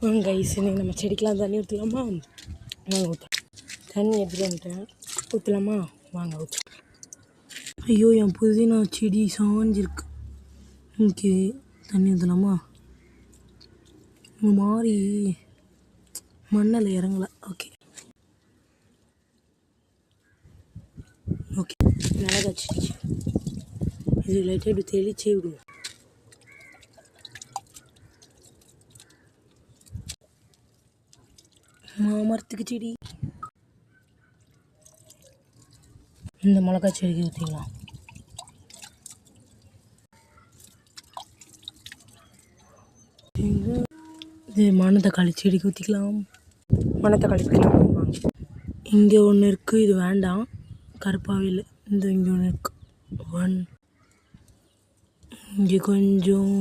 Guys இன்னைக்கு நம்ம செடிக்கெலாம் தண்ணி ஊற்றலாமா? வாங்க ஊற்றலாம். தண்ணி எடுத்துகிட்டு வந்துட்டேன். ஊற்றலாமா? வாங்க ஊற்று. ஐயோ என் புதினா செடி சாஞ்சிருக்கு. ஓகே தண்ணி ஊற்றலாமா? ஒரு மாதிரி மண்ணில் இறங்கலை. ஓகே ஓகே மிளகா செடி இது லைட்டாக இப்படி தெளிச்சே விடுவோம். மாமரத்துக்கு செடி இந்த மிளகா செடிக்கு ஊற்றிக்கலாம். இது மணத்தக்காளி செடிக்கு ஊற்றிக்கலாம். மணத்தக்காளி ஊற்றிக்கலாம். வாங்க இங்கே ஒன்று இருக்குது, இது வேண்டாம், கருப்பாகவே இல்லை. இந்த இங்கே ஒன்று இருக்குது. இங்கே கொஞ்சம்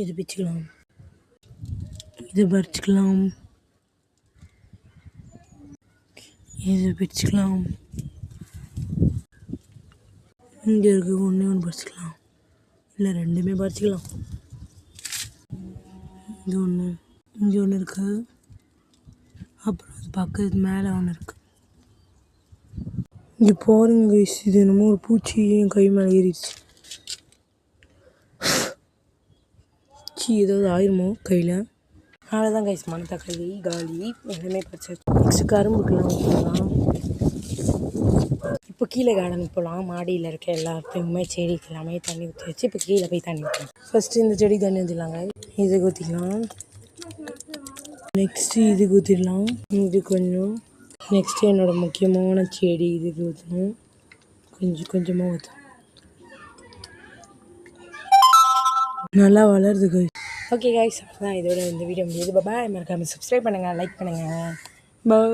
இது பிச்சுக்கலாம், இது பறிச்சுக்கலாம், இது பிச்சுக்கலாம். இங்கே இருக்குது ஒன்று பறிச்சுக்கலாம், இல்லை ரெண்டுமே பறிச்சுக்கலாம். இது ஒன்று, இங்கே ஒன்று இருக்குது, அப்புறம் அது பக்கத்து மேலே ஒன்று இருக்குது. இங்கே பாருங்க கைஸ், இது என்னமோ ஒரு பூச்சி என் கை மேலே ஏறிடுச்சு. ஏதாவது ஆயிருமோ கையில். அவ்வளோதான் கைஸ், மணத்தக்காளி காலி எல்லாமே பறிச்சாச்சு. நெக்ஸ்ட்டு கரும்புக்கெல்லாம் ஊற்றலாம். இப்போ கீழே கார்டன் போகலாம். மாடியில் இருக்க எல்லாத்தையுமே செடிக்கு எல்லாமே தண்ணி ஊற்றி வச்சு இப்போ கீழே போய் தண்ணி ஊற்றலாம். ஃபஸ்ட்டு இந்த செடி தண்ணி ஊற்றிடலாங்க. இதுக்கு ஊற்றிக்கலாம். நெக்ஸ்ட்டு இதுக்கு ஊற்றிடலாம். இது கொஞ்சம். நெக்ஸ்ட்டு என்னோடய முக்கியமான செடி இதுக்கு ஊற்றணும். கொஞ்சம் கொஞ்சமாக ஊற்றணும். நல்லா வளருது கைஸ். ஓகே கைஸ், அதான் இதோட இந்த வீடியோ முடியுது. பாய். மறக்காமல் சப்ஸ்கிரைப் பண்ணுங்கள், லைக் பண்ணுங்கள். பாய்.